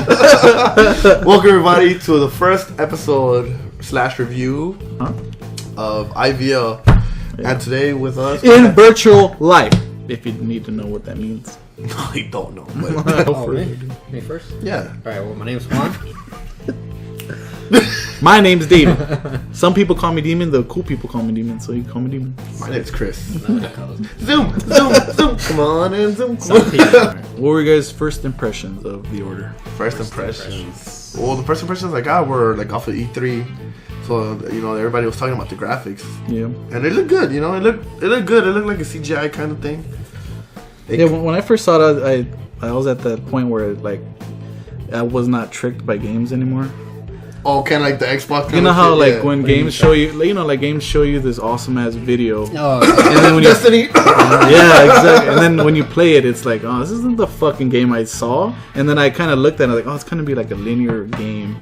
Welcome everybody to the first episode / review of IVL. Yeah. And today with us in virtual life. If you need to know what that means. No, I don't know. But me first? Yeah. Alright, well, my name's Juan. My name's Demon. Some people call me Demon. The cool people call me Demon, so you call me Demon. My name's Chris. Zoom. Come on in, zoom. What were your guys' first impressions of the order? First impressions. Well, the first impressions I got were like off of E3. So, you know, everybody was talking about the graphics. Yeah. And it looked good, you know. It looked good. It looked like a CGI kind of thing. When I first saw it, I was at that point where like I was not tricked by games anymore. Oh, kind of like the Xbox. You know how like when games show you, like games show you this awesome ass video. Oh, and then when Destiny. Yeah, exactly. And then when you play it, it's like, oh, this isn't the fucking game I saw. And then I kind of looked at it like, oh, it's gonna be like a linear game,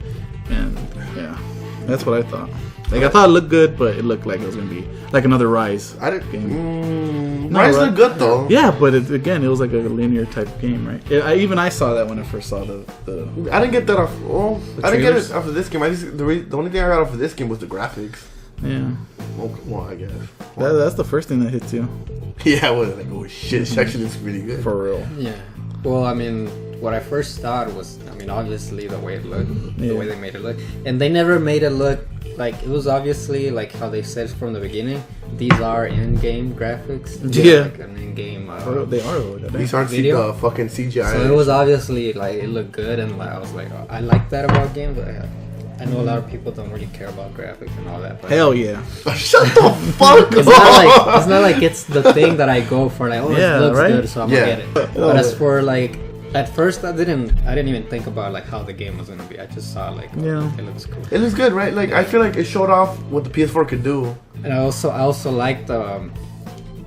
and yeah, that's what I thought. Like I thought it looked good, but it looked like it was gonna be like another Rise game. Rise looked good though. Yeah, but it was like a linear type game, right? I saw that when I first saw the I didn't get that off. Well, I didn't get trailers? it off of this game. The only thing I got off of this game was the graphics. Yeah. Well, I guess. That's the first thing that hits you. Yeah, I was like, oh shit, this actually looks really good. For real. yeah. Well, I mean, what I first thought was, obviously the way it looked, the way they made it look, and they never made it look like it was obviously like how they said from the beginning. These are in-game graphics. Yeah. Like an in-game. They are. These aren't video. the fucking CGI. So it was obviously like it looked good, and like I was like, oh, I like that about games. I know a lot of people don't really care about graphics and all that. But Hell yeah. Shut the fuck it's up. It's not like it's the thing that I go for. Like, oh, Yeah, it looks right? good, so I'm gonna get it. But as for like, at first I didn't even think about like how the game was gonna be. I just saw like, it looks cool. It looks good, right? Like I feel like it showed off what the PS4 could do. And I also liked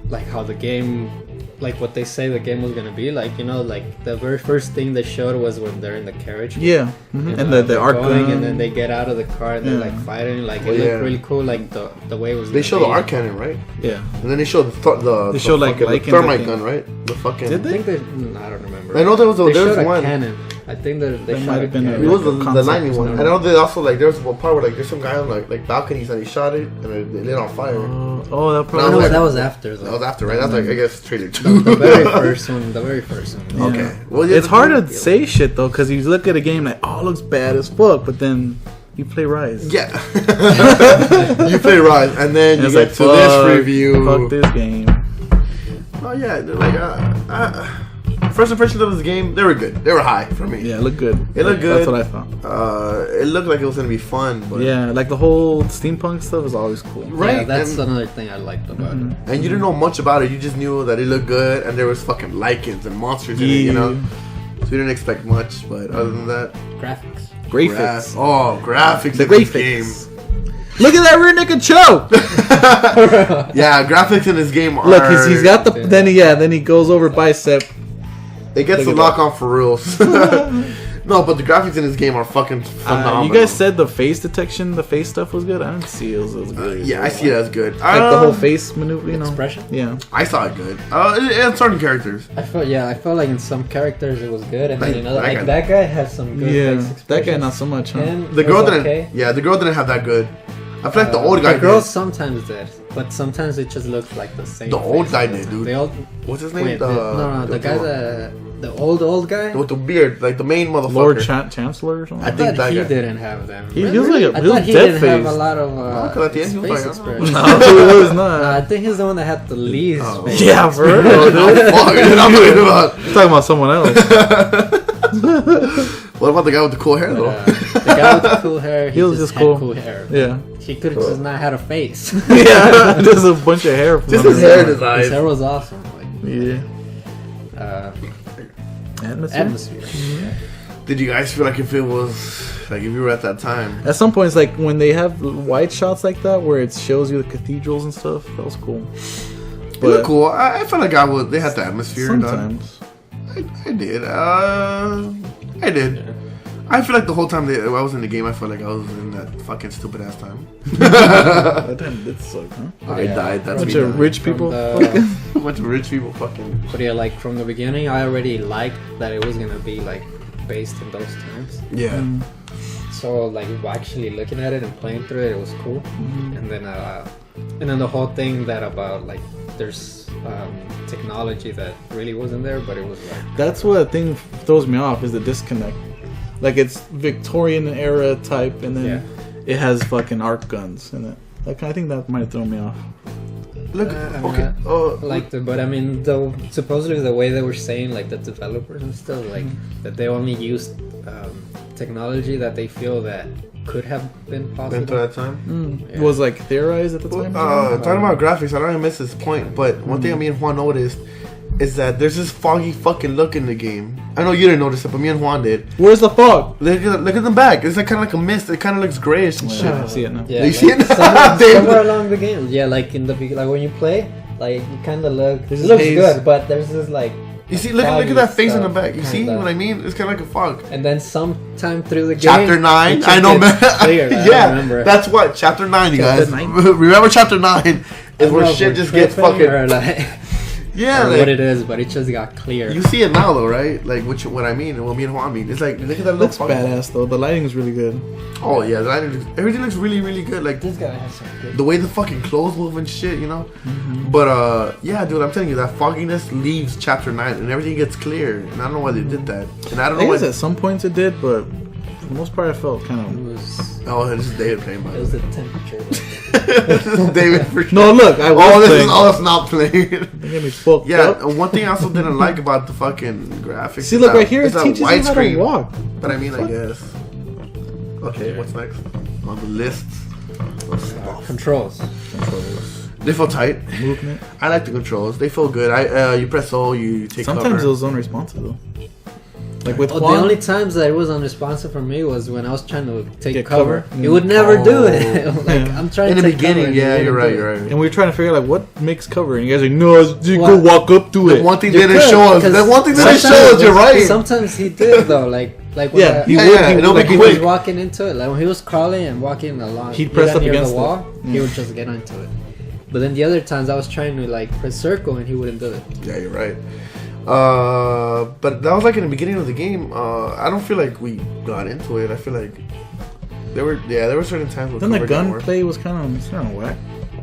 like how the game, like what they say the game was gonna be. Like, you know, like the very first thing they showed was when they're in the carriage. Yeah. Mm-hmm. And the arc going, and then they get out of the car and they're like fighting. Like it looked really cool. Like the way it was. They show the arc cannon, right? Yeah. And then they showed they showed like the thermite gun, right? The fucking. I think I don't remember. I know there was a one cannon. I think they That shot might have been a a- cannon. It was the concept lightning or one. something. I know they also like there was one part where like there's some guy on like balconies and he shot it and it lit on fire. That probably. No, like- that was after. That was after, right? That's like I guess trailer 2. The very first one. The very first one. Yeah. Okay. Well, yeah, It's hard to say shit though, because you look at a game like, oh, it looks bad as fuck, but then you play Rise. Yeah. You play Rise and then And you get it's to like, this review. Fuck this game. Oh yeah, they're like first impressions of this game, they were good. They were high for me. Yeah, it looked good. It looked good. That's what I thought. It looked like it was gonna be fun, but Yeah, like the whole steampunk stuff is always cool. right. Yeah, that's and, another thing I liked about it. and you didn't know much about it. You just knew that it looked good, and there was fucking lichens and monsters in it. You know, so you didn't expect much. But other than that, Graphics. Graphics. graphics. The in this game. graphics. Look at that rear naked choke. Yeah, graphics in this game are. Look, he's got the. Then he goes over bicep. It gets the Look at lock on for reals. No, but the graphics in this game are fucking phenomenal. You guys said the face detection, the face stuff was good. I didn't see it was good. Yeah, I see it as good. Like the whole face maneuver, you know. Expression? Yeah. I saw it good. And certain characters. I felt like in some characters it was good, and then in other, that like guy- that guy had some good face Yeah. expressions. That guy not so much, huh? Him, The it girl was didn't. okay. Yeah, the girl didn't have that good. I feel like the old guy The girls did. sometimes did, but sometimes it just looked like the same. The old face guy all the did, time. dude. They all, What's his name? wait, the guy the old guy. with the beard, like the main motherfucker. Lord Chancellor or something. I I think thought that he guy. didn't have them. He was like I he was thought he dead didn't have a face. lot of because at the end he was face like, expressions. No, it was not. I think he's the one that had the least. face Yeah, for real, Oh, dude. fuck, I'm talking about. You're talking about someone else. What about the guy with the cool hair though? The guy with the cool hair, He was just had cool. cool hair. Yeah. He could have just not had a face. Yeah. Just a bunch of hair. From Just his underneath. hair and his His eyes. hair was awesome. Like, Yeah. Atmosphere. atmosphere. Did you guys feel like if it was like if you were at that time? At some points, like when they have wide shots like that, where it shows you the cathedrals and stuff, that was cool. It looked cool. I felt like they had the atmosphere. Sometimes. I did. I did. Yeah. I feel like the whole time I was in the game, I felt like I was in that fucking stupid ass time. That time did suck, huh? I died. That's Bunch me. of rich people. A bunch of rich people fucking. But yeah, like from the beginning, I already liked that it was gonna be like based in those times. Yeah. So like actually looking at it and playing through it, it was cool. And then the whole thing that about like there's technology that really wasn't there, but it was like That's what I think throws me off is the disconnect. Like it's Victorian era type, and then it has fucking arc guns in it. I think that might throw me off. Look, okay. But I mean, supposedly the way they were saying, like the developers and stuff, like that they only used technology that they feel that could have been possible. Into that time? It was like theorized at the time. Talking about graphics, I don't even miss this point, but one thing me and Juan noticed is that there's this foggy fucking look in the game. I know you didn't notice it, but me and Juan did. Where's the fog? Look at the back. It's like kind of like a mist. It kind of looks grayish and shit. I see it now. Yeah, You like see it? somewhere along the game. Yeah, like in the like when you play, like you kind of look. It looks good, but there's this like. You see, look at that face in the back. You see what I mean? It's kind of like a fog. And then sometime through the game, Chapter 9. I know, man. I remember. That's what Chapter 9, you Chapter guys. 9? Remember Chapter 9 is where shit just gets fucking. or like, Yeah, or like, what it is, but it just got clear. you see it now though, right? Like what I mean, and what me and Juan mean. It's like look at that. It looks little badass though. The lighting is really good. Oh yeah, the lighting everything looks really really good. Like This guy has some good. the way the fucking clothes move and shit, you know. But yeah, dude, I'm telling you, that fogginess leaves Chapter 9 and everything gets clear. And I don't know why they did that. And I don't I know guess why. at some points it did, but for the most part I felt kind It of. was. Oh, this is David playing by It the was way. the temperature. This is David for sure. No, look, I was Oh, this playing. is all it's not playing. They get me fucked Yeah, up. and one thing I also didn't like about the fucking graphics. See, is look that- right here. It is that teaches you how to widescreen. walk. But I mean, I guess. Okay, what's next on the list? Controls. They feel tight. Movement. I like the controls. They feel good. you press O, you take Sometimes cover. it was unresponsive though. Like with Oh, Juan, the only times that it was unresponsive for me was when I was trying to take Get cover. cover. It would never do Oh. it. Like Yeah. I'm trying in to the take cover beginning, and yeah, it you're wouldn't right, do you're it. right. and we were trying to figure out like what makes cover, and you guys are like, no, you What? go walk up to The it. one thing You they didn't could, show us. because The one thing they didn't sometimes- show us. You're right. Sometimes he did though, like when Yeah, he Yeah, would. yeah, He, it'll like, be he he was quick. walking into it, like when he was crawling and walking along, He'd press up near against the it. wall. He Yeah. would just get into it. But then the other times I was trying to like press circle and he wouldn't do it. Yeah, you're right. But that was like in the beginning of the game. I don't feel like we got into it. I feel like there were certain times where Then the cover didn't work. gunplay was kind of whack.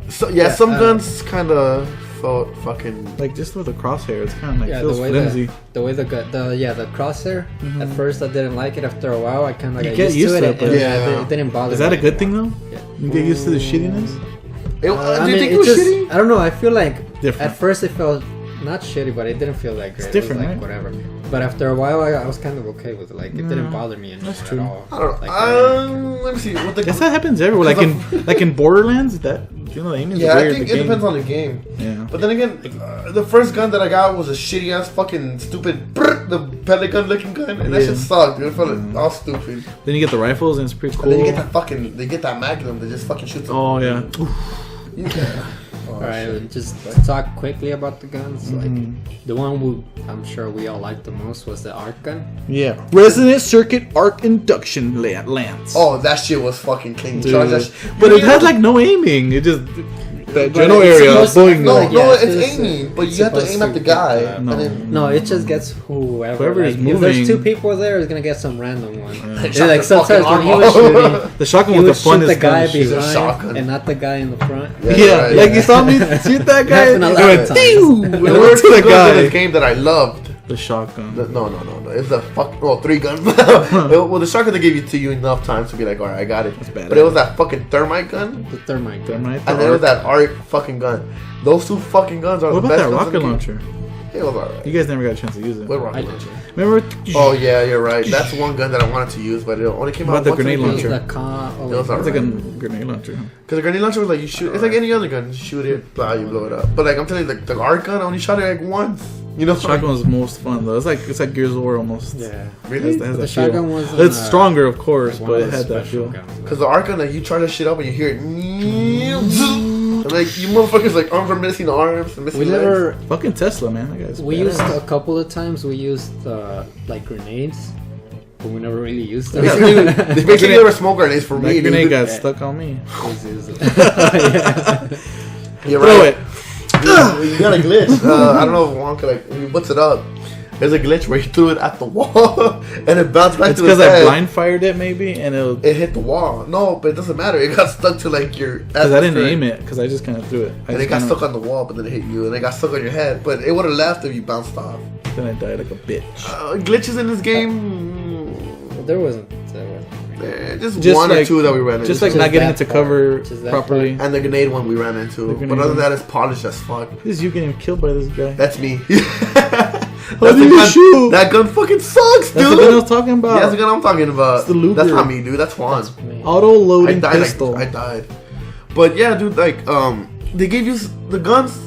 So yeah, Yeah, some guns kind of felt fucking. Like just with the crosshair, it's kind of like Yeah, feels the way flimsy. the crosshair. At first I didn't like it. After a while I kind of You got get used to it. but- And Yeah. it didn't bother. Is that me a good thing anymore. though? Yeah. You get used to the shittiness. Do I you mean, think it was just, shitty? I don't know. I feel like Different. at first it felt not shitty, but it didn't feel that great. different, it was like right? whatever. But after a while, I was kind of okay with it. Like it didn't bother me anymore That's true. at all. I don't know. Like, Let me see. What the Guess that happens everywhere. Like in Borderlands, that you know, the aiming is yeah, I weird. think the it game. depends on the game. Yeah. But then again, the first gun that I got was a shitty ass fucking stupid the pellet gun looking gun, and that Yeah. shit sucked. Dude. It felt all stupid. Then you get the rifles, and it's pretty And then cool. you get they get that magnum that just fucking shoots. Oh yeah. Yeah. all right, just talk quickly about the guns. Like the one I'm sure we all liked the most was the arc gun. Yeah. Resonant circuit arc induction lance. Oh, that shit was fucking king. Dude. Charge that shit. But You it know, had like no aiming. It just that But general it's area. supposed to- Boing. No, Like, no, yeah, it's it's- aiming, but it's you have to supposed aim at to the get guy. the- And then, No, it just gets whoever. Whoever is Like, if there's moving. two people there, it's gonna get some random one. Shot Yeah, like the fucking sometimes when he arm was off. shooting, The shotgun he was would the shoot funnest the guy gun to shoot. a shotgun. behind and not the guy in the front. Yeah, right, like yeah. you saw me shoot that guy. Happened a It lot went of times. pew! There It were went to two the guns in guy. this game that I loved. The shotgun. No. It's the three guns. Well, the shotgun they gave you to you enough time to be like, alright, I got it. badass. But it was that fucking thermite gun, The thermite. Thermite, and then it was that arc fucking gun. Those two fucking guns are What the about best that guns in the rocket game. launcher? It was alright. You guys never got a chance to use it. What I rocket did. launcher? Remember? Oh yeah, you're right. That's one gun that I wanted to use, but it only came What out about the once in grenade game. launcher? Those are It's like a right. grenade launcher. Because the grenade launcher was like you shoot. It's like any other gun. You shoot it, blah, you blow it up. But like I'm telling you, the arc gun, I only shot it like once. You know, Shotgun was most fun though. It's like Gears of War almost. Yeah. really? It has The that shotgun feel. was It's stronger, of course, one but of it the had that special feel. guns. Because the arc gun, like you try to shit up and you hear it, and like you motherfuckers like arms are missing arms and missing We legs. never. Fucking Tesla, man. That guy's We badass. used a couple of times. We used like grenades, but we never really used them. Basically, they were smoke grenades for That me. grenade Dude. got stuck on me. Yeah. You're Throw right. it. You got a glitch. I don't know if Juan could like, he puts it up. There's a glitch where he threw it at the wall and it bounced back It's to his because I head. blind fired it maybe, and It hit the wall. No, but it doesn't matter. It got stuck to like your. because I didn't aim it because I just kind of threw it. And it got stuck on the wall, but then it hit you, and it got stuck on your head. But it would have left if you bounced off. Then I died like a bitch. Glitches in this game. There wasn't. Just one or two that we ran into. Just like Just not getting that it to cover part. Just that properly. And the grenade one we ran into. grenade But other than one. that, it's polished as fuck. This is you getting killed by this guy. That's me. How did you shoot? That gun fucking sucks, dude. That's the gun I was talking about. Yeah, that's the gun I'm talking about. It's the Luger. That's not me, dude. That's Juan. Auto I loading died. pistol. I died. But yeah, dude. Like, they gave you the guns.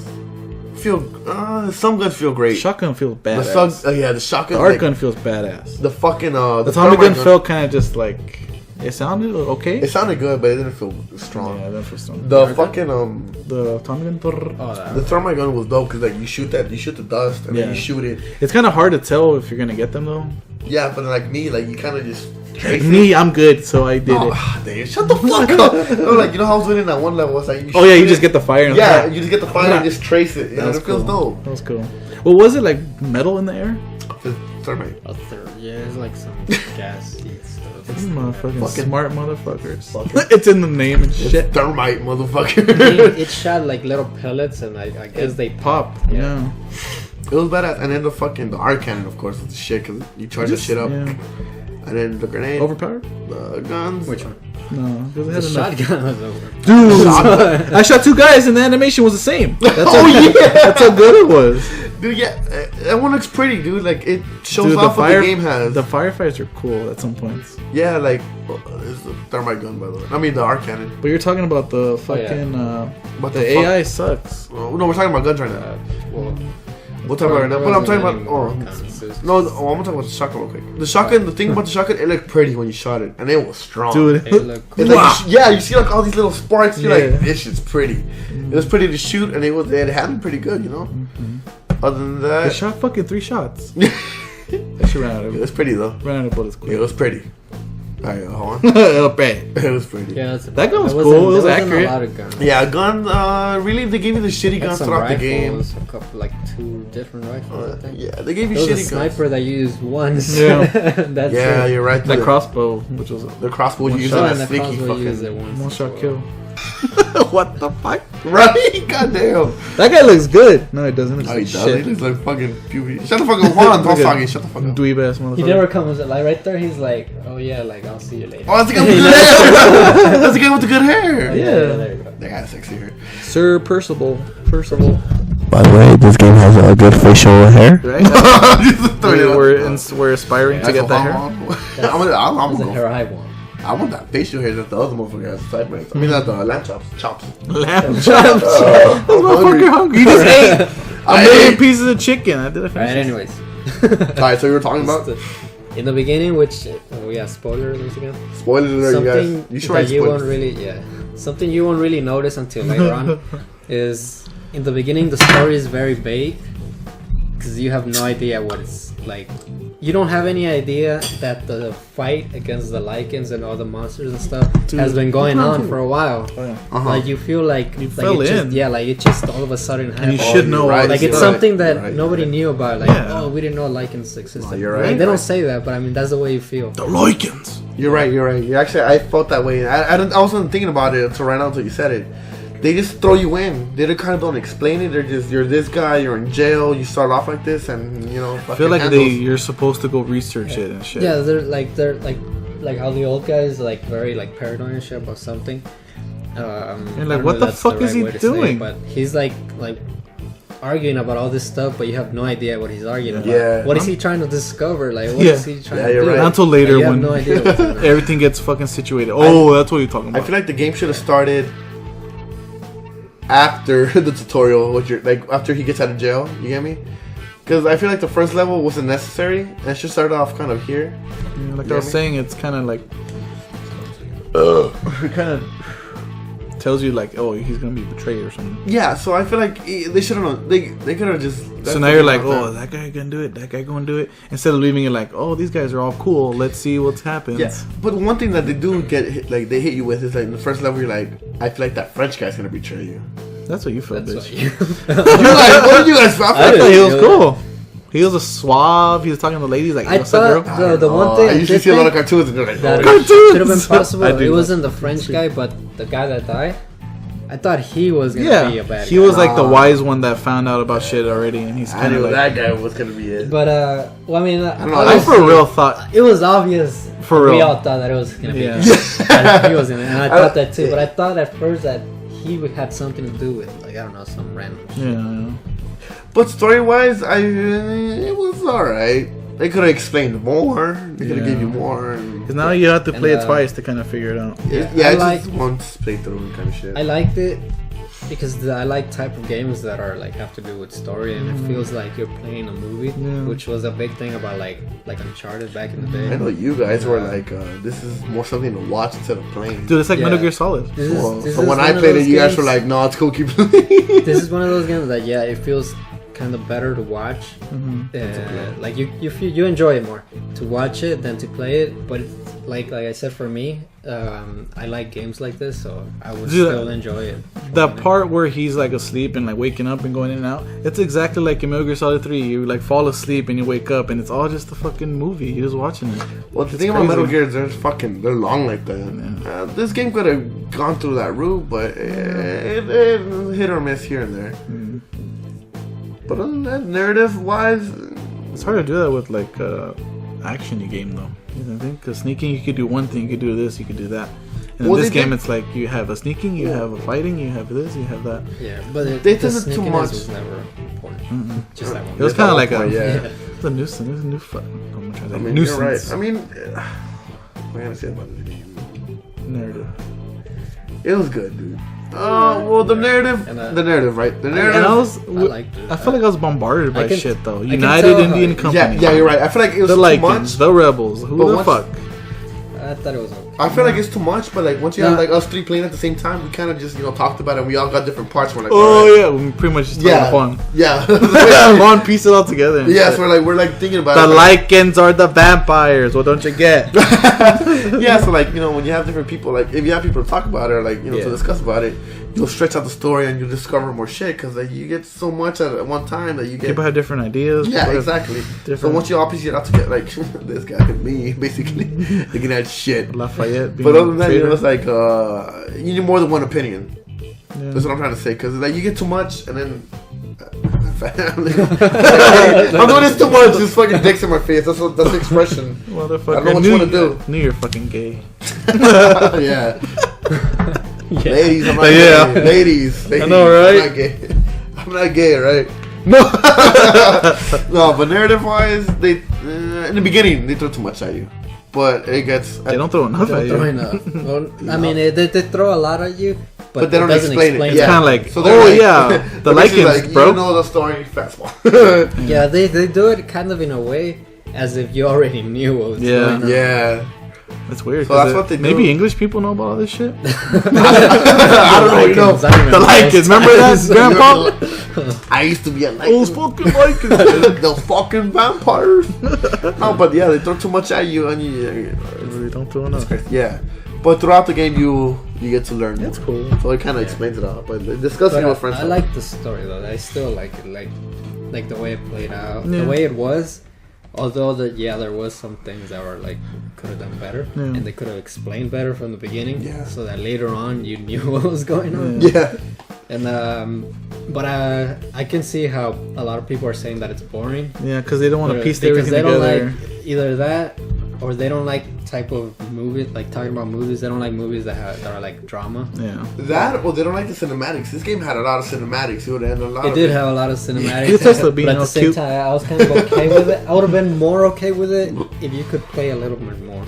Feel some guns feel great. Shotgun feels The badass. the shotgun. The art gun feels badass. The fucking The Tommy gun felt kind of just like it sounded okay. It sounded good, but it didn't feel strong. Yeah, that feels strong. The fucking The Tommy gun. the thermite gun was dope because like you shoot the dust and then Yeah. you shoot it. It's kind of hard to tell if you're gonna get them though. Yeah, but like me, like you kind of just trace it. Me, I'm good, so I did it. Damn, shut the fuck up. No, like you know how I was doing in that one level. It's like Oh yeah, you shoot just it. get the fire. And Yeah, you just get the fire and just trace it. Yeah, That was it feels cool. dope. That was cool. Well, was it like metal in the air? The thermite. Yeah, it's like some gassy stuff. These motherfucking Fucking- smart motherfuckers. It's in the name and shit. Thermite, motherfucker. It shot like little pellets, and I guess they Pop. Yeah. It was badass. And then the arc cannon, of course, was the shit because you charge that shit up. Yeah. And then the grenade. Overpowered? The guns. Which one? No, because it The had enough. shotgun was over. Dude, I shot two guys and the animation was the same. That's Oh, how, yeah. That's how good it was. Dude, yeah, that one looks pretty, dude. Like it shows Dude, off what the game has. The firefights are cool at some points. Yeah, like it's the thermite gun, by the way. I mean the arc cannon. But you're talking about the fucking But the AI sucks. Oh, no, we're talking about guns right now. Well, We'll talk about it right now. But I'm talking about I'm gonna talk about the shotgun real quick. The shotgun, the thing about the shotgun, it looked pretty when you shot it, and it was strong. Dude, it looked cool. It's like yeah, you see like all these little sparks. You're Yeah. like, this shit's pretty. It was pretty to shoot, and it handled pretty good, you know. Other than they that, shot fucking 3 shots. They should ran out it of was pretty though. ran out of bullets It quick. was pretty. Alright, hold on. Okay. It was pretty. Yeah, That gun was there cool, wasn't- it was there wasn't accurate. A lot of guns. Yeah, gun. Really, they gave you the shitty Had guns some throughout the game. rifles, a couple, like 2 different rifles, I think. Yeah, they gave you There was a shitty guns. sniper that you used once. Yeah. That's Yeah, it. you're right. That crossbow, which was The crossbow you One use shot. on And that the sneaky crossbow used it fucking. once. one shot kill. What the fuck? Right? Goddamn. That guy looks good. No, he doesn't. It's Oh, he like does. He shit. looks like fucking puberty. Shut the fuck up. Hold on, don't talk. Shut the fuck up. Dweeb ass motherfucker. He never comes like right there. He's like, oh yeah, like I'll see you later. Oh, that's the guy with the good hair. That's the guy with the good hair. Yeah. There you go. That guy's sexy hair. Sir Percival. By the way, this game has a good facial hair. Right? We're aspiring to get that hair. I'm That's a gonna hair go. I want. I want that facial hair that the other motherfucker has. Side legs. I mean, not the lamb chops. Chops. Lamb chops. This I'm motherfucker hungry. You just ate. A million pieces of chicken. I did it. Alright, anyways. Alright, so you were talking about In the beginning, which yeah, spoiler alerts again. spoilers alert, you Something guys. You should write that you won't spoilers. really, something you won't really notice until later on is in the beginning the story is very vague because you have no idea what it's like. You don't have any idea that the fight against the lichens and all the monsters and stuff has been going on for a while. Uh-huh. Like you feel like You like fell it just, in. yeah, like it just all of a sudden And you happened. should know. right. Like You're it's right. something that You're right. nobody knew about. Like, Yeah. oh, we didn't know lichens existed. No, you're Like, right. they don't say that, but I mean that's the way you feel. The Lycans. You're right. You're right. You actually, I felt that way. I wasn't thinking about it until right now until you said it. They just throw you in. They kind of don't explain it. They're just you're this guy. You're in jail. You start off like this, and you know. I feel like handles. you're supposed to go research it and shit. Yeah, they're like how the old guy is like very like paranoid and shit about something. You're I like, don't know what if the that's fuck is he way to say it, doing? but he's like arguing about all this stuff, but you have no idea what he's arguing about. Yeah. What is he trying to discover? Like, what Yeah. is he trying Yeah, to you're do? right. Not until Like, later you have when no idea what's going on. everything gets fucking situated. Oh, that's what you're talking I about. feel like the game should have started after the tutorial. What you're like after he gets out of jail. You get me? Because I feel like the first level wasn't necessary. And it should start off kind of here. Yeah, like Yeah, I was man. saying, it's kind of like it kind of tells you like, oh, he's gonna be betrayed or something. Yeah. So I feel like they should have. They could have just. So now you're like, oh, that guy gonna do it, that guy gonna do it. Instead of leaving it like, oh, these guys are all cool. Let's see what's happened. Yeah, but one thing that they do get hit, like they hit you with is like in the first level you're like, I feel like that French guy's gonna betray you. That's what you felt, That's bitch. what you. You're like, what did you guys? I thought he was cool. He was a suave. He was talking to the ladies like, I "What's up, thought girl?" the one thing I usually see a lot of cartoons and they're like, that oh, should have been I possible. do It know. wasn't the French guy, but the guy that died. I thought he was gonna be a bad He guy. was like the wise one that found out about shit already, and he's I kind knew of like. that guy was gonna be it. But well, I mean, don't know, I for real thought. it was obvious. For We real. all thought that it was gonna be. Yeah. That he was gonna, and I thought that too. But I thought at first that he would have something to do with, like, I don't know, some random shit. Yeah. But story wise, it was alright. They could have explained more. They could have Yeah. gave you more. Because now you have to play And, it twice to kind of figure it out. Yeah, I it's like- just once playthrough and kind of shit. I liked it because I like type of games that are like have to do with story, and it feels like you're playing a movie, Yeah. which was a big thing about like Uncharted back in the day. I know you guys were like, this is more something to watch instead of playing. Dude, it's like Yeah. Metal Gear Solid. This is, Well, this so is when one I of played it, those you guys were games- like, no, it's cool, keep playing. this is one of those games that it feels kind of better to watch. Like you enjoy it more to watch it than to play it. But it's, like I said, for me, I like games like this, so I would Dude, still enjoy it. That part where he's like asleep and like waking up and going in and out, it's exactly like in Metal Gear Solid 3. You like fall asleep and you wake up and it's all just a fucking movie. You're just watching it. Well, the It's thing about crazy. Metal Gear is they're long like that. This game could have gone through that route, but it hit or miss here and there. But other than that, narrative-wise, It's hard to do that with like action game though. You know what I mean? Because sneaking, you could do one thing, you could do this, you could do that. And in Well, this they game, did- it's like you have a sneaking, you have a fighting, you have this, you have that. Yeah, but They the did it too sneakiness much. was never important. Just that one. It was kind of like a, yeah. it's a nuisance. It's a new I mean, you're right. I mean, what can I say about this game? narrative. It was good, dude. Well, the narrative, And, the narrative, right? The And narrative. I was, I liked it. I felt like I was bombarded by can- shit though. I can United tell how- Indian yeah, Company. Yeah, you're right. I feel like it was The too Lycans, much. the rebels. Who But the once- fuck? I thought it was okay. I feel like it's too much, but like once you No. have like us three playing at the same time, we kind of just talked about it. We all got different parts. We're like, Oh alright. yeah, we pretty much just yeah, talking fun. yeah. One piece it all together. and Yeah, shit. so we're like thinking about The it. like- Lycans are the vampires. What don't you get? Yeah, so like when you have different people, like if you have people to talk about it, or like to Yeah. discuss about it, you'll stretch out the story and you'll discover more shit because like you get so much at one time that you get. People have different ideas. Yeah, people have exactly. So different- once you all piece it out together, like this guy and me, basically looking at shit. Lafayette. Being But other than that, traitor. it's like you need more than one opinion. Yeah. That's what I'm trying to say. Because like you get too much, and then I'm doing this too much. Just fucking dicks in my face. That's the expression. Motherfucker. I don't know what knew you wanna do. Knew you're fucking gay. Yeah. Yeah. Ladies, I'm not Yeah. gay. Ladies, I know, right? I'm not gay. I'm not gay, right? No. No, but narrative-wise, they in the beginning they throw too much at you, but it gets. They don't throw enough at Don't throw you. enough. Well, I mean, they throw a lot at you, But they don't it doesn't explain it. It's Yeah. kind of like, So they're oh like- yeah, the But this is Lycans, like, bro. You know the story, fastball. Yeah, they do it kind of in a way as if you already knew what was Yeah. going on. Yeah. That's weird. So 'cause that's what they do. Maybe English people know about all this shit. I don't know. You know. Lycans, I don't even The know. Lycans, remember that, Grandpa? I used to be a Those Lycan. fucking Lycans. Those fucking vampires. No, but yeah, they throw too much at you, and you. Really don't throw enough. Yeah. But throughout the game, you get to learn. That's more. cool. So it kind of explains it all. But discussing But with friends. I like the story though. I still like it, like the way it played out, Yeah. the way it was. Although there was some things that were like could have done better, Yeah. and they could have explained better from the beginning, Yeah. so that later on you knew what was going on. Yeah. And but I can see how a lot of people are saying that it's boring. Yeah, because they don't want to piece Because everything they don't together. like either that or they don't like type of movies like talking about movies. They don't like movies that are like drama. Yeah. That, or they don't like the cinematics. This game had a lot of cinematics. It would end a lot It of did it. have a lot of cinematics, It's also being but at all the same cute. time, I was kind of okay with it. I would have been more okay with it if you could play a little bit more,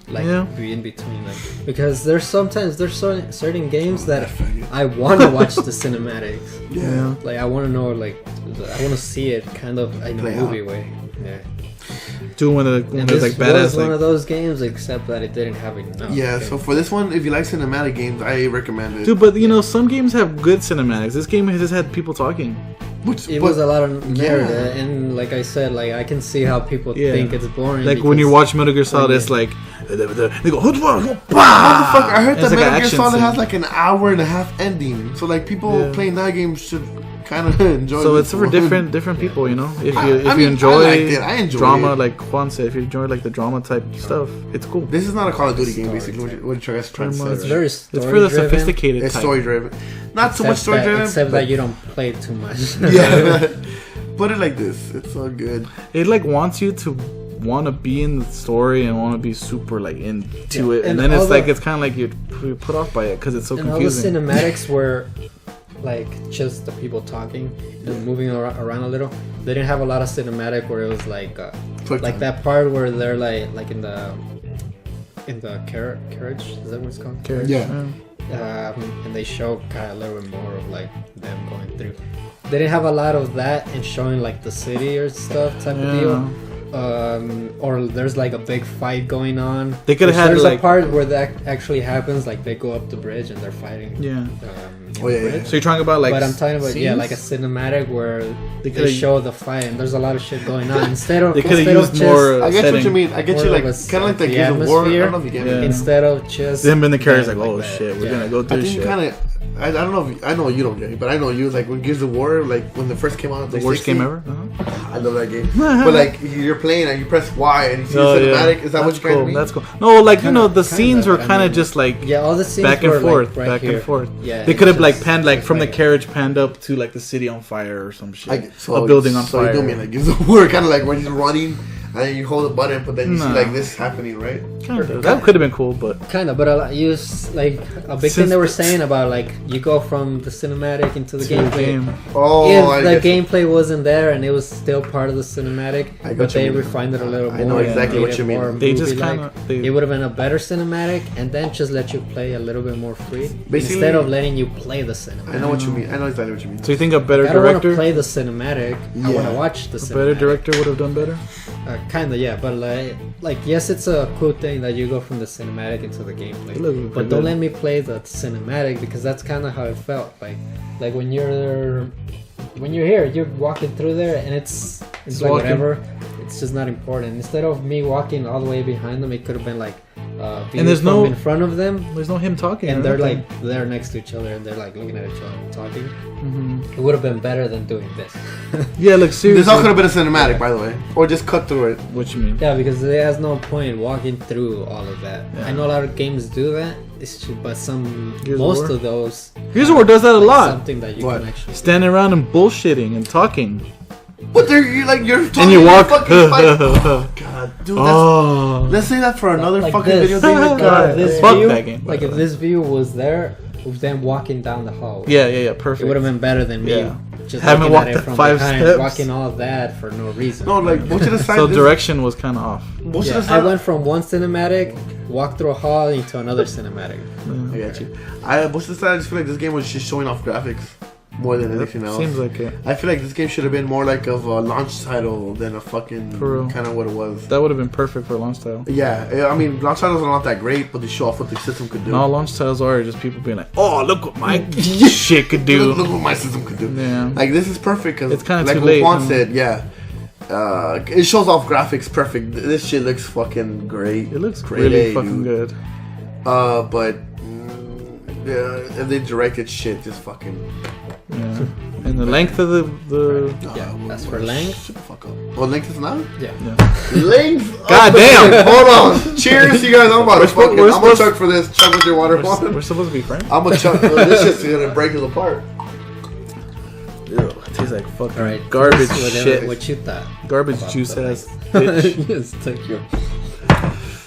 like Yeah. be in between, like because there's certain games that I want to watch the cinematics. Yeah. Like I want to know, like I want to see it kind of in a Play movie out. way. Yeah. Doing one of And those this like badass was one like of those games, except that it didn't have enough. Yeah, so for this one, if you like cinematic games, I recommend it. dude, but you know some games have good cinematics. This game has just had people talking. Which, It but- was a lot of narrative, Yeah. and like I said, like I can see how people Yeah. think it's boring. Like when you because- watch Metal Gear Solid, it's like they go, "Who's one? What the fuck? I heard It's that like an Metal Gear action Solid scene. has like an hour and a half ending. So like people Yeah. playing that game should kind of enjoyed. So this it's for one. different people, you know. If I you mean, enjoy I liked it. I enjoyed drama, it. like Juan said, if you enjoy like the drama type stuff, it's cool. This is not a Call of Duty game, basically. What you're trying to say? It's Right? very It's story for the driven. sophisticated It's type. story driven. Not so much story driven. Except that you don't play too much. Yeah. Put it like this. It's so good. It like wants you to want to be in the story and want to be super like into it, and then all it's like it's kind of like you're put off by it because it's so and confusing. all the cinematics were like just the people talking and moving around a little. They didn't have a lot of cinematic where it was like Quick time. that part where they're like in the carriage. Is that what it's called? Carriage. Yeah. And they show kind of a little bit more of like them going through. They didn't have a lot of that and showing like the city or stuff type of deal. Or there's like a big fight going on. They could have had there's like a part where that actually happens, like they go up the bridge and they're fighting. yeah. Oh, yeah, yeah. So you're talking about like But I'm talking about scenes? like a cinematic where They they coulda- show the fight and there's a lot of shit going on instead of They could have instead of used just- more. I get what you setting. mean. I get More you like of a kind of like the the Gears of War. I atmosphere. don't know if you get Yeah. me. instead of just Them in the carriage them like, oh that. shit, we're Yeah. gonna go I through think shit. kind of. I don't know. I know you don't get it, but I know you like when Gears of War, like when they first came out. The worst 360, game ever. Uh-huh. I love that game. But like you're playing and you press Y and you see Oh, the yeah. cinematic. Is that what That's you kind cool. of mean? That's cool. No, like you know, the Kinda, scenes were but I kind of mean- just like Yeah, all the scenes back and were, forth, like, right back here. and forth. Yeah, They it's could have like just- panned like just from the like- carriage panned up to like the city on fire or some shit. A building on so fire. you do mean like Gears of War, kind of like when he's running and then you hold a button, but then you see Nah. like this happening, right? Kinda. That could have been cool, but Kind of, but like a big thing they were saying about like you go from the cinematic into the to the gameplay. game. Oh, I If the get you. gameplay wasn't there and it was still part of the cinematic, I got but you they mean. refined it a little I more. know and exactly made what it you mean. more They just movie-like, kinda- it would have been a better cinematic, and then just let you play a little bit more free Basically- instead of letting you play the cinematic. I know what you mean. I know exactly what you mean. So you think a better I don't want to director, play the cinematic. I want to watch the a cinematic. better director would have done better? Kinda, yeah, but like yes, it's a cool thing that you go from the cinematic into the gameplay. It looks But pretty don't good. let me play the cinematic because that's kind of how it felt. Like when you're here, you're walking through there, and it's Just like walking. whatever. It's just not important. Instead of me walking all the way behind them, it could have been like And there's from no- in front of them, There's no him talking. and or they're nothing. like they're next to each other, and they're like looking at each other and talking. Mhm. It would have been better than doing this. Yeah, like This seriously. all could have been a cinematic, by the way, or just cut through it. What you mean? Yeah, because it has no point walking through all of that. Yeah. I know a lot of games do that. It's just, but Gears of most War? of those. Gears of War does that a like lot. Something that you What? can actually. Standing around and bullshitting and talking. But you're talking, And you walk. fucking fight. Oh, God, dude, that's, Oh. let's say that for another Like fucking this. video game. Like, God, This fuck view, that game. like if this view was there, with them walking down the hallway. Yeah, perfect. It would have been better than me Yeah. just Haven't looking walked at it the from 5 behind, steps. walking all of that for no reason. no, like what should aside So this, direction was kind of off. what should Yeah, aside, I went from one cinematic, walked through a hall into another cinematic. I got you. I just feel like this game was just showing off graphics more than anything else. Seems like it. I feel like this game should have been more like of a launch title than a fucking For real. kind of what it was. That would have been perfect for launch style. Yeah, I mean launch titles are not that great, but they show off what the system could do. And all launch styles are just people being like, "Oh, look what my shit could do." Look what my system could do. Yeah. Like this is perfect because It's kinda like too what late, Juan huh? said, yeah. It shows off graphics perfect. This shit looks fucking great. It looks great, really fucking good. But yeah, if they directed shit, just fucking. Yeah. And the length of the Yeah, as for length, Shut the fuck up. Well, length is now. yeah. Length. God damn. Hold on. Cheers, you guys. I'm about to fucking. we're I'm gonna supposed- chug for this. Chug with your water. we're Juan. supposed to be friends. I'm gonna chug. This shit's gonna break us apart. Ew, it tastes like fucking All right, garbage whatever, shit. What you thought? Garbage about juice the ass length. bitch. Yes, took your.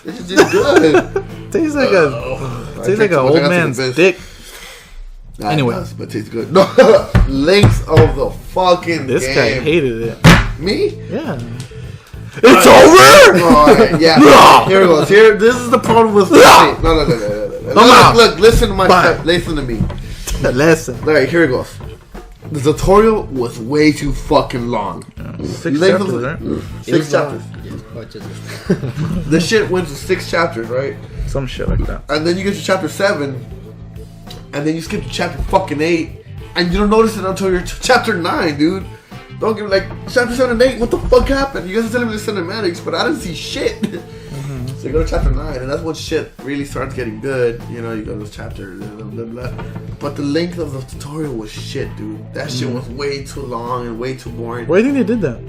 This is just good. Tastes like I tastes like drink an too much. I old got to man's the best. dick. Nah, Anyway. it does, but it tastes good. No, length of the fucking This game. guy hated it. Me? Yeah. It's over. Alright, yeah. Here it goes. Here, this is the problem with. No. Look, listen to my Bye. step. Listen to me. The lesson. Alright, here it goes. The tutorial was way too fucking long. 6 Length chapters, of- right? 6 chapters. Yeah, what just- This shit went to 6 chapters, right? Some shit like that. And then you get to chapter 7, and then you skip to chapter fucking 8, and you don't notice it until you're chapter 9, dude. Don't give like chapter 7 and 8. What the fuck happened? You guys are telling me the cinematics, but I didn't see shit. So you go to chapter 9, and that's when shit really starts getting good. You know, you go to this chapter, blah, blah, blah. But the length of the tutorial was shit, dude. That shit was way too long and way too boring. Why do you think they did that?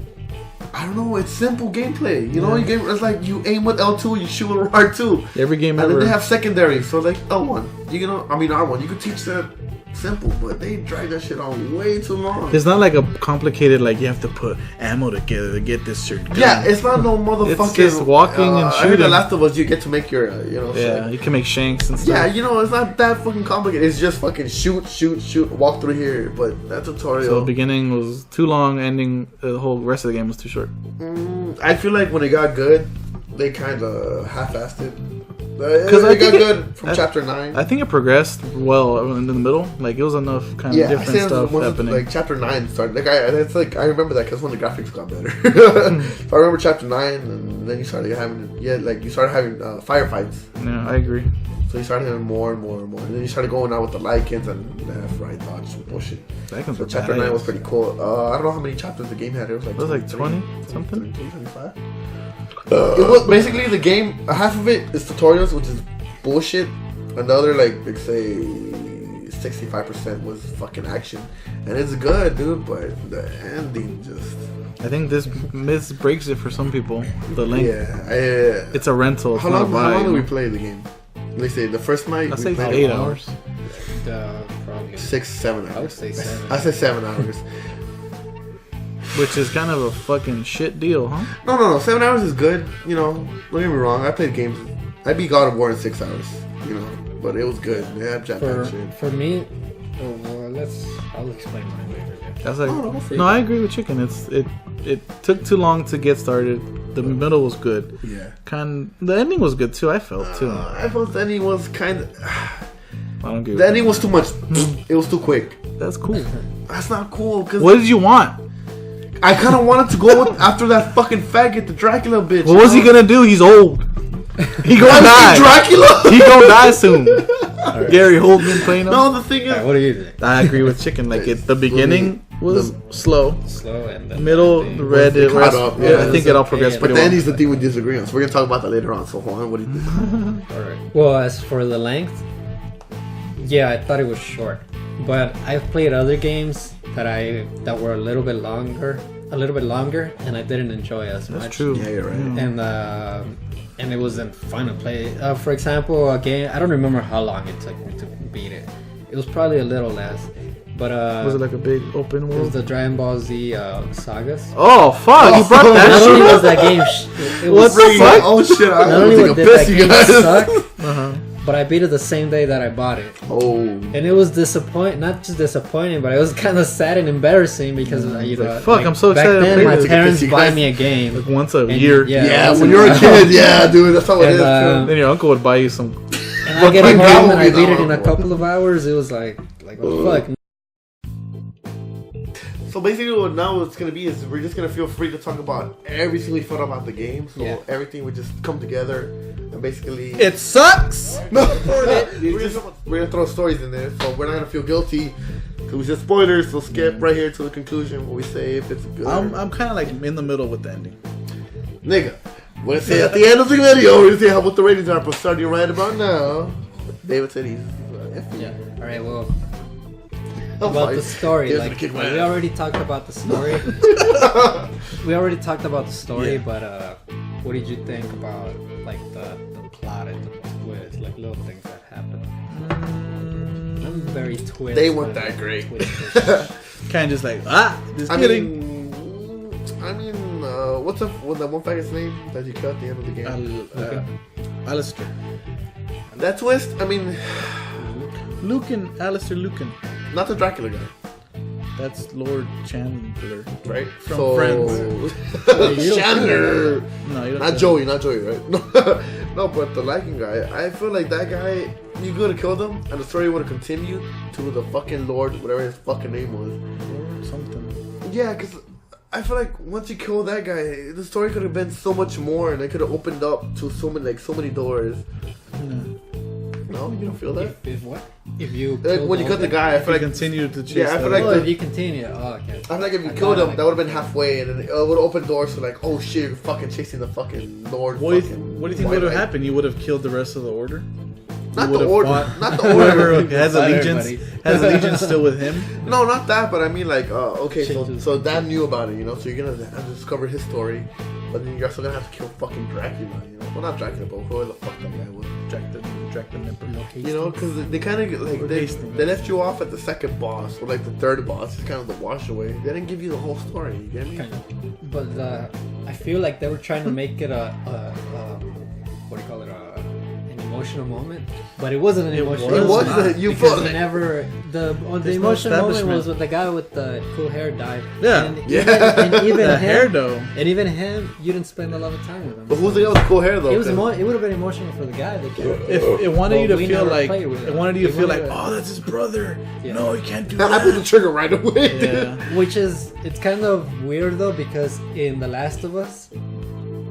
I don't know. It's simple gameplay. You know, it's like you aim with L2, you shoot with R2. Every game and ever. And then they have secondary. So like L1, R1. You could teach that simple, but they drag that shit on way too long. It's not like a complicated, like you have to put ammo together to get this certain gun. Yeah, it's not no motherfucking. It's just walking and shooting. I heard The Last of Us, you get to make your, Yeah, you can make shanks and stuff. Yeah, it's not that fucking complicated. It's just fucking shoot, walk through here. But that tutorial. So the beginning was too long, ending, the whole rest of the game was too short. I feel like when it got good, they kind of half-assed it. Because it got good from chapter 9. I think it progressed well in the middle. Like, it was enough kind of different stuff happening. Like, chapter 9 started. I remember that because when the graphics got better. So I remember chapter 9, and then you started having, firefights. Yeah, I agree. So you started having more and more and more. And then you started going out with the Lycans and left, right, dodge, bullshit. So chapter 9 was pretty cool. I don't know how many chapters the game had. It was like 20 something? 25? It was basically the game. Half of it is tutorials, which is bullshit. Another, like say 65% was fucking action, and it's good, dude. But the ending just. I think this breaks it for some people. The length. Yeah, it's a rental. How long did we play the game? Let's say the first night. I say 8 hours. Probably 6-7 hours. I would say 7. I say 7 hours. Which is kind of a fucking shit deal, huh? No. 7 hours is good. Don't get me wrong. I played games. I beat God of War in 6 hours. But it was good. Yeah, for me, I'll explain mine later. That's like I agree with Chicken. It took too long to get started. The middle was good. Yeah. The ending was good too. I felt too. I felt the ending was kind of. I don't get the ending was too much. It was too quick. That's cool. That's not cool. What did you want? I kind of wanted to go after that fucking faggot, the Dracula bitch. What was he gonna do? He's old. He gonna die. Dracula. He gonna die soon. Right. Gary Oldman playing him. No, the thing is, what do you think? I agree with Chicken. Like the beginning was slow, and the middle red. I think it all progressed pretty well. But then he's the thing we disagree on, so we're gonna talk about that later on. So hold on, what do you think? All right. Well, as for the length, yeah, I thought it was short, but I've played other games that were a little bit longer, and I didn't enjoy as much. That's true. Yeah, you're right. And it wasn't fun to play. For example, a game, I don't remember how long it took me to beat it. It was probably a little less. But was it like a big open world? It was the Dragon Ball Z sagas. Oh fuck! You brought that. Not only was that game, it was fuck? Oh shit! Not only did that game suck, Uh-huh. but I beat it the same day that I bought it. Oh. And it was not just disappointing, but it was kind of sad and embarrassing because fuck, I'm so excited back then, to play my this. parents buy me a game like once a year. Yeah, when you're a kid, yeah, dude, that's how it is. Then your uncle would buy you some. And I get it home and I beat it in a couple of hours. It was like what the fuck. So basically, what now it's gonna be is we're just gonna feel free to talk about everything we felt about the game. So everything would just come together and basically. It sucks. No, we're gonna throw stories in there, so we're not gonna feel guilty. Cause we said spoilers, so skip right here to the conclusion where we say if it's good. I'm kind of like in the middle with the ending. Nigga, we're gonna say at the end of the video, we're gonna say what the ratings are. But starting right about now, David said he's. Yeah. All right. Well. About the story, we already talked about the story. But what did you think about like the plot and the twist, like little things that happened? I'm very twisted. They weren't that great. Kind of just like just kidding. I mean, what's that one faggot's name that you cut at the end of the game? Alistair. That twist, I mean, Alistair Lucan. Not the Dracula guy. That's Lord Chandler, right? From Friends. Chandler. No, you don't. Not Joey, right? No, but the Lycan guy. I feel like that guy. You could have killed him, and the story would have continued to the fucking Lord, whatever his fucking name was. Or something. Yeah, because I feel like once you kill that guy, the story could have been so much more, and it could have opened up to so many doors. No. No, you don't feel that? If what? If you when you cut the guy, I feel like continue to chase. Yeah, I feel like if you continue. Oh, okay. I feel like if you killed him, that would have been halfway, and then it would open doors to like, oh shit, you're fucking chasing the fucking Lord. What do you think would have happened? You would have killed the rest of the Order. Not the Order. Not the Order. Whoever has allegiance still with him. No, not that. But I mean, like, okay, so Dan knew about it, you know. So you're gonna have to discover his story, but then you're also gonna have to kill fucking Dracula, you know. Well, not Dracula, but whoever the fuck that guy was. Dracula. You know, because they kind of like they left you off at the second boss or like the third boss. It's kind of the wash away. They didn't give you the whole story. You get me? Kind of. But I feel like they were trying to make it a what do you call it? An emotional moment, but it wasn't an emotional. It wasn't. You felt it. Never the emotional moment was when the guy with the cool hair died. Yeah, and even the him, hair though, and even him, you didn't spend a lot of time with him. But who's the guy with cool hair though? It was it would have been emotional for the guy that killed. If it wanted you to feel like oh, that's his brother. Yeah. No, he can't do that. I pulled the trigger right away. Yeah. Which is it's kind of weird though because in The Last of Us.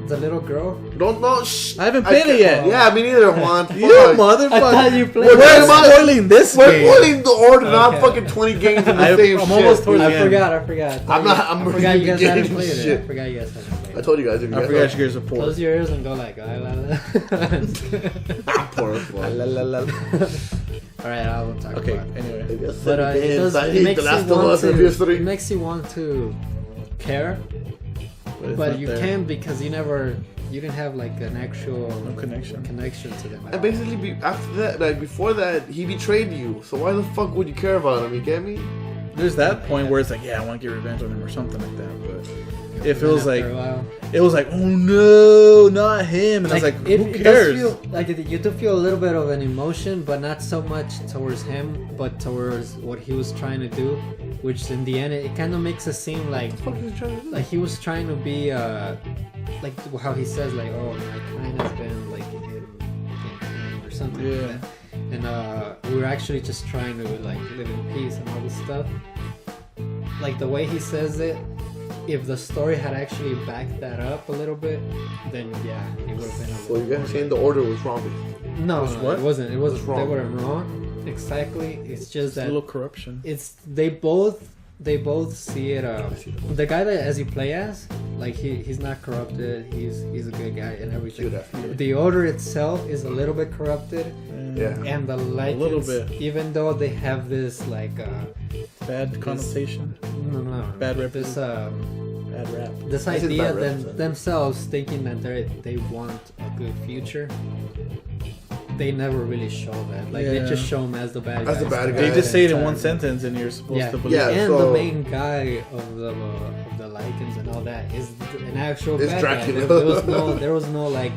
The little girl. Don't know. Shh. I haven't played it yet. Yeah, me neither. Juan. You motherfucker. I thought you played. We're spoiling this We're game. spoiling the Order, not fucking 20 games in the same I'm shit. almost towards the end. I forgot. I forgot you guys hadn't played shit. it. I forgot you guys hadn't played it. I told you guys. If you I forgot you guys are poor. Close your ears and go like. La, la, la. I'm poor as well. All right, I will talk okay, about it. anyway. But it makes you want to care, but you can't because you didn't have like an actual connection to them. And basically, after that, like before that, he betrayed you. So why the fuck would you care about him? You get me? There's that point where it's like, yeah, I want to get revenge on him or something like that. But it feels like oh no, not him. And I was like, who cares? You do feel a little bit of an emotion, but not so much towards him, but towards what he was trying to do. Which in the end, it kind of makes it seem like he was trying to be like how he says like, oh, my kind has been like him or something like that. And we were actually just trying to like live in peace and all this stuff. Like the way he says it, if the story had actually backed that up a little bit, then yeah, it would have been. So you guys saying the Order was wrong? No, it wasn't. It wasn't wrong. They weren't wrong. Exactly. It's just that a little corruption. They both see it. The guy that as you play as, like he's not corrupted. He's a good guy and everything. The Order itself is a little bit corrupted. Yeah. And the Lycans, a little bit. Even though they have this like bad connotation. No. Bad rep. Bad rap. This idea themselves thinking that they want a good future. They never really show that. Like they just show him as the bad guy. As the bad guy. They just say it in one sentence, and you're supposed to believe. Yeah, and the main guy of the Lycans and all that is an actual bad Dracula. guy. There was no like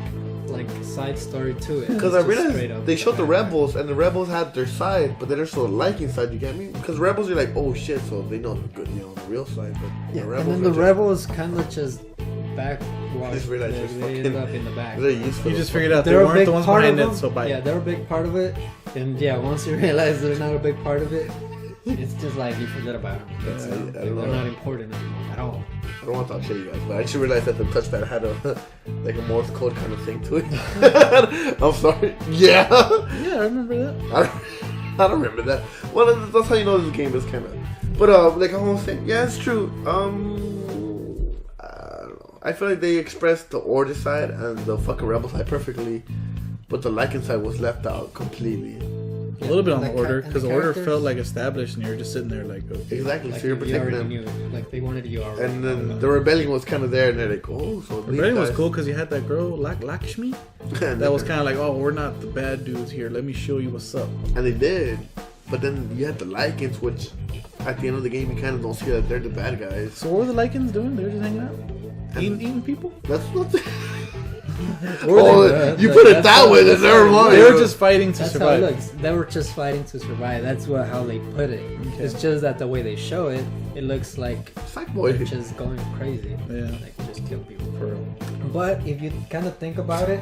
side story to it. Because I realized they showed the rebels, and the rebels had their side, but then there's the Lycan side. You get me? Because rebels are like, oh shit, so they know the good, the real side. But the rebels and then the rebels kind of just backwash. They ended up in the back. You just figured out they weren't the ones behind it, so bye. Yeah, they're a big part of it, and once you realize they're not a big part of it, it's just like you forget about them. They're not important anymore at all. I don't want to talk shit, you guys, but I actually realized that the touchpad had a Morse code kind of thing to it. I'm sorry. Yeah. Yeah, I remember that. I don't remember that. Well, that's how you know this game is kind of. But like I was saying, yeah, it's true. I don't know. I feel like they expressed the Order side and the fucking Rebel side perfectly, but the Lycan side was left out completely. A little bit on the Order, because the Order felt like established, and you were just sitting there like, okay. Exactly, like so you're protecting them. Knew it. Like they wanted you already. And then the rebellion was kind of there, and they're like, oh, so the rebellion was cool because you had that girl Lakshmi. That was kind of like, oh, we're not the bad dudes here. Let me show you what's up. And they did, but then you had the Lycans, which at the end of the game you kind of don't see that they're the bad guys. So what were the Lycans doing? They were just hanging out, eating people. That's what. You put it that way, then never mind. They were just fighting to survive. How it looks. They were just fighting to survive. That's how they put it. Okay. It's just that the way they show it, it looks like they're just going crazy. Yeah. Like just kill people for real. But if you kind of think about it,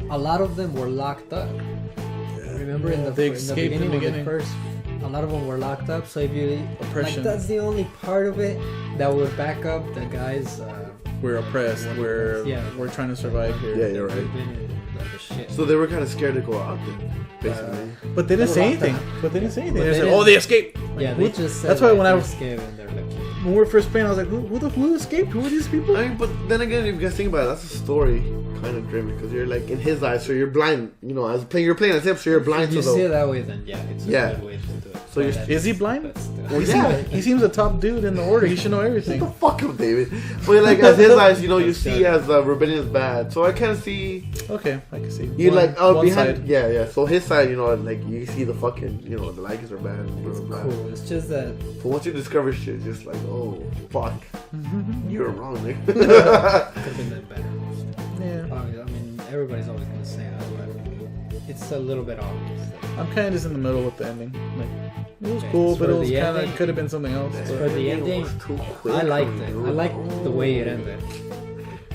a lot of them were locked up. Yeah. Remember in the beginning of the first, a lot of them were locked up. So if you that's the only part of it that would back up the guys. We're oppressed. We're trying to survive here. Yeah, you're right. Been in the shit So they were kind of scared to go out there, basically. But they didn't say anything. They said, "Oh, they escaped." Yeah, they just said, that's why when I was scared and they're like, when we were first playing, I was like, who escaped? Who are these people? I mean, but then again, if you guys think about it, that's a story kind of driven because you're like in his eyes, so you're blind. You know, as a player, you're playing as him, so you're blind. If you to see it that way, then it's a good way to do it. So is he blind? Well, yeah, he seems a top dude in the order. He should know everything. What the fuck up, David? But like as his eyes, you know, you see as rebellion is bad. So I kind of see. Okay, I can see. You like one behind, side. yeah. So his side, you know, like you see the fucking, you know, the likes are bad. It's cool. It's just that. But once you discover shit, it's just like, oh fuck, you're wrong, nigga. Could have been that better. Yeah. I mean, everybody's always gonna say that, but it's a little bit obvious. I'm kind of just in the middle with the ending. Like, it was cool, but it was kind of could have been something else. For the ending, I liked it. I liked the way it ended.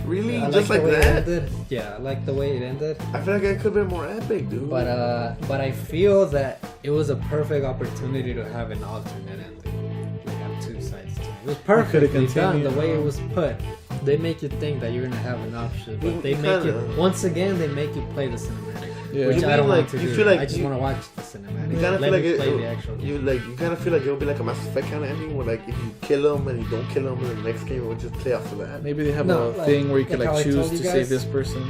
Really? I Just like that? Yeah, I like the way it ended. I feel like it could have been more epic, dude. But I feel that it was a perfect opportunity to have an alternate ending. Like have two sides to it. It was perfectly done the way it was put. They make you think that you're gonna have an option, but they make you once again they make you play the cinematic, which I don't want to do. Feel like I just want to watch the cinematic. You kind of feel like play the actual game. You kind of feel like it'll be like a Mass Effect kind of ending, where like if you kill him and you don't kill him in the next game, it would just play off of that. Maybe they have a thing where you can like choose to save this person.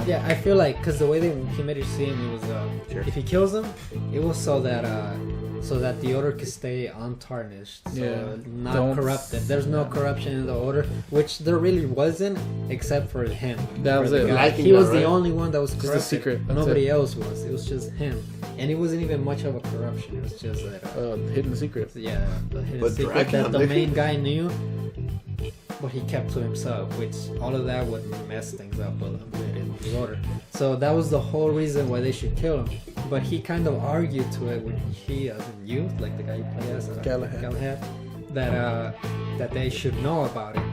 Yeah, I feel like because the way he made it seem, it was if he kills him, it was so that the order could stay untarnished, not corrupted. There's no corruption in the order, which there really wasn't, except for him. That was it. He was the only one that was corrupted. Just a secret. Nobody else was. It was just him, and it wasn't even much of a corruption. It was just that hidden secret. Yeah, the hidden secret that the main guy knew, but he kept to himself, which all of that would mess things up a little bit in the order. So that was the whole reason why they should kill him. But he kind of argued to it when he, as in youth, like the guy you play as, Galahad, that they should know about it.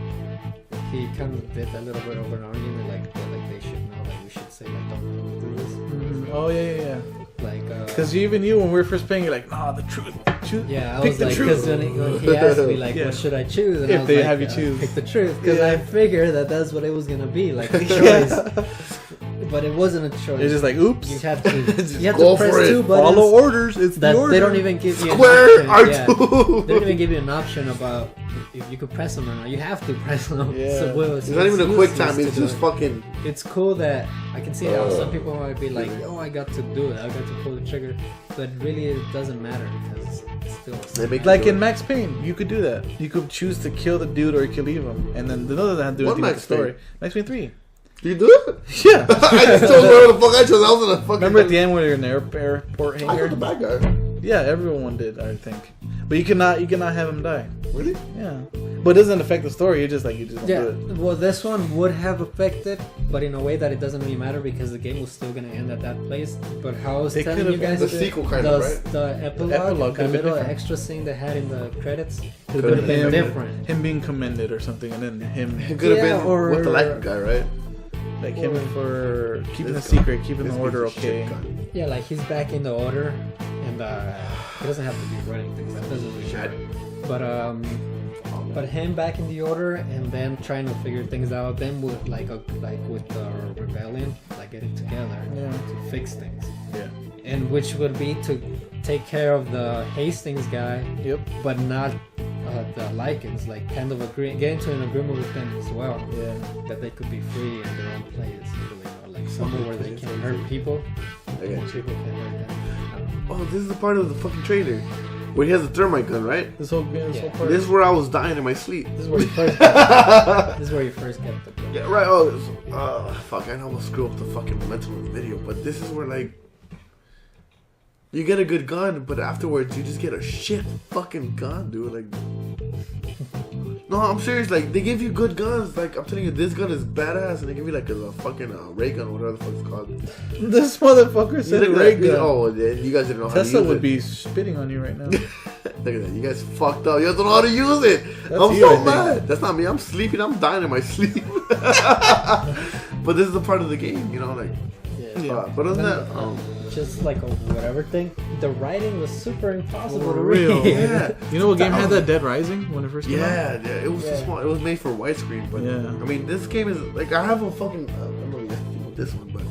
He kind of did a little bit of an argument, like they should know, like we should say, like don't do this. Mm-hmm. Oh yeah. Like, because even you, when we were first playing, you're like, nah, the truth. Yeah, I was like, because when he asked me, like, what should I choose? And if I was they like, have you choose, pick the truth, because I figured that's what it was gonna be, like the choice. But it wasn't a choice. It's just like, oops. You have to press two buttons. Follow orders. It's the order. They don't even give you Square an option. R2. They don't even give you an option about if you could press them or not. You have to press them. Yeah. So, it's not even a quick time. It's just fucking. It's cool that I can see how some people might be like, "Oh, I got to do it. I got to pull the trigger," but really, it doesn't matter because it's still like in Max Payne. You could do that. You could choose to kill the dude or you could leave him, and then the other doesn't do anything with the story. Max Payne 3. You do it? Yeah. I just told whatever the fuck I chose. I was in a fucking. Remember at the end when you're in the airport hangar? I got the bad guy. Yeah, everyone did, I think. But you cannot have him die. Really? Yeah. But it doesn't affect the story. You just don't do it. Well, this one would have affected, but in a way that it doesn't really matter because the game was still gonna end at that place. But how I was telling you guys, the sequel kind of, right? The epilogue the little extra scene they had in the credits could have been different. Him being commended or something, and then him. It could have been with the light guy, right? Like him for keeping the secret, keeping the order okay. Yeah, like he's back in the order, and he doesn't have to be running things. That doesn't really matter. But him back in the order, and then trying to figure things out. Then with with the rebellion, like getting together to fix things. Yeah. And which would be to take care of the Hastings guy. Yep. But not the Lycans, like kind of get into an agreement with them as well. Yeah. That they could be free in their own place, like somewhere where they can hurt people. Okay. People can hurt them. Oh, this is the part of the fucking trailer where he has a thermite gun, right? This whole part. This is where I was dying in my sleep. This is where you first get the gun. Yeah, right. Oh, fuck! I almost screw up the fucking momentum of the video, but this is where like you get a good gun, but afterwards you just get a shit fucking gun, dude. Like, no, I'm serious. Like, they give you good guns. Like, I'm telling you, this gun is badass, and they give you like a fucking ray gun, whatever the fuck it's called. This motherfucker said ray gun. Oh, you guys didn't know how to use it. Tesla would be spitting on you right now. Look at that. You guys fucked up. You guys don't know how to use it. That's I'm so mad. That's not me. I'm sleeping. I'm dying in my sleep. But this is the part of the game, you know, like. Yeah. But other than that, just like a whatever thing. The writing was super impossible to real. read. Yeah. You know what game had that? Dead Rising when it first came out? Yeah, it was too small. It was made for widescreen, but I mean, this game is like I have a fucking. I don't know if you know this one, but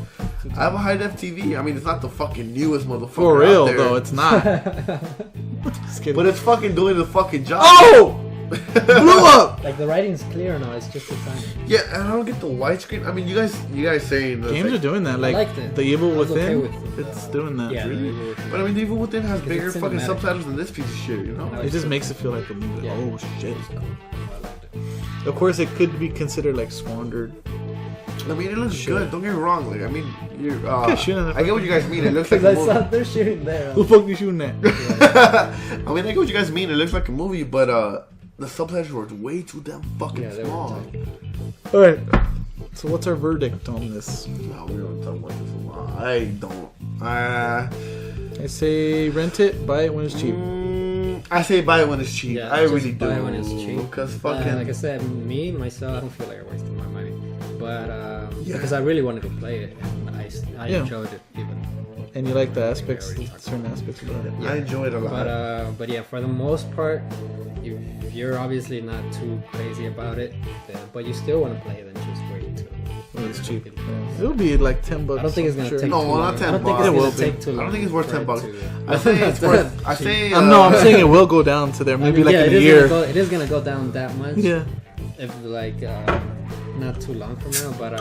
I have a high def TV. I mean, it's not the fucking newest motherfucker. For real out there, though, it's not. Just kidding. but it's fucking doing the fucking job. Oh! Blew up! Like the writing's clear now. It's just the time. Yeah, and I don't get the widescreen. I mean, you guys saying that, Games like, are doing that. Like liked it. The Evil I was okay Within, with it's doing that. Yeah, Really? really? But I mean, the Evil Within has bigger it's fucking cinematic. subtitles than this piece of shit, you know? It just makes it feel like a movie. Yeah. Oh shit! Of course, it could be considered like squandered. I mean, it looks good. Don't get me wrong. Like, I mean, you're. shooting at the I get what you guys mean. It looks like Because a I movie. saw they're shooting there. Who the fuck you shooting at? I mean, I get what you guys mean. It looks like a movie, but the subtitles were way too damn fucking Yeah, they were small. tight. All right. So what's our verdict on this? No, we don't talk about this a lot. I don't. I say rent it, buy it when it's cheap. I say buy it when it's cheap. Yeah, I just really do. buy it when it's cheap. Because fucking. Like I said, myself, I don't feel like I wasted my money. But Yeah. because I really wanted to play it, and I Yeah. enjoyed it even. And you like the aspects, already talked certain aspects about it. I enjoy it a lot. But yeah, for the most part, if you're obviously not too crazy about it, but you still want to play, then just wait till When it's cheap. Yeah. It'll be like $10. I don't think it's gonna sure. take No, too not long. 10 I don't think bucks. it's It will gonna be. take too long. I don't think it's worth for 10 it bucks. to- I say it's worth. I say. No, I'm saying it will go down to there. Maybe like yeah, in it a is year. it is gonna go down that much. Yeah. If like not too long from now, but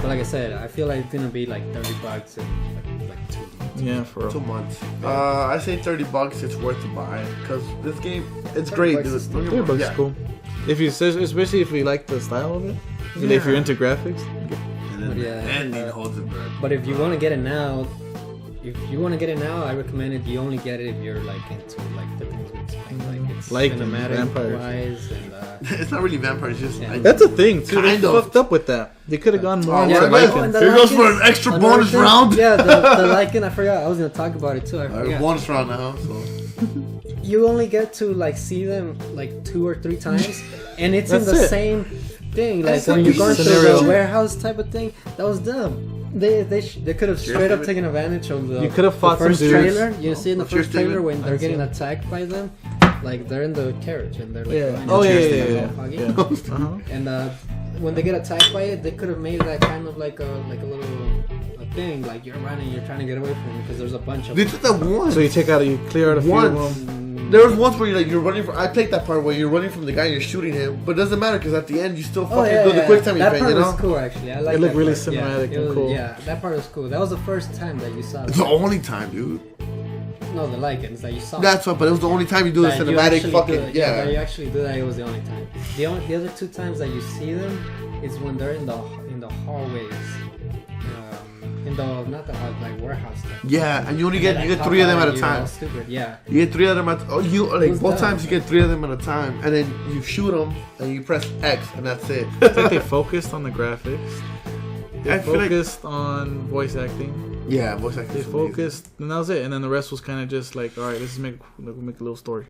like I said, I feel like it's gonna be like $30 in like 2 months. Yeah, for real. 2 months. I say $30. It's worth to buy because this game, it's great, dude. is Don't get me $30 wrong. is Yeah. cool. If you, especially if you like the style of it, and if you're into graphics. And then But yeah, the ending and, holds it back. But if you want to get it now, I recommend it. You only get it if you're like into like the things we explained, like it's Like cinematic vampires. wise and It's not really vampires. Just Yeah. That's a thing too. They Kind of. fucked up with that. They could have gone more Oh, into yeah, Lycan. and the Here goes for an Lycans, extra another bonus thing- round. Yeah, the Lycan. I forgot. I was gonna talk about it too. I forgot. bonus round now. So You only get to like see them like 2 or 3 times, and it's in That's the it. same thing. Like That's when like you're the going through scenario. the warehouse type of thing. That was dumb. They could have straight up taken advantage of the. You could have fought the first some dudes. trailer. You see in the What's your first trailer statement? when they're I'd getting say- attacked by them, like they're in the carriage and they're like, Yeah. running Oh yeah, and yeah, they're yeah. all foggy. Yeah. Uh-huh. And when they get attacked by it, they could have made that kind of like a little thing, like you're running, you're trying to get away from it because there's a bunch of. they did that once. So you clear out a few of Once. them. There was once where you're running from. I played that part where you're running from the guy and you're shooting him, but it doesn't matter because at the end you still fucking do the quick time That event, part you know. was cool actually. I like. It looked that really part. cinematic it and was- cool. Yeah, that part was cool. That was the first time that you saw. It's the only time, dude. No, the Lycans that you saw. That's what. But it was the only time you do the That you cinematic actually fucking. do it. Yeah. that you actually do that. It was the only time. The other 2 times that you see them is when they're in the hallways. In the not the hall, like warehouse stuff. Yeah, and you only get Like, 3 of them at a you're time. all Stupid, yeah. You get 3 of them at like was both dumb. times you get 3 of them at a time, and then you shoot them and you press X and that's it. It's like they focused on the graphics. They I feel like- focused on voice acting. Yeah, voice acting. They is amazing. focused, and that was it. And then the rest was kind of just like, all right, let's make a little story.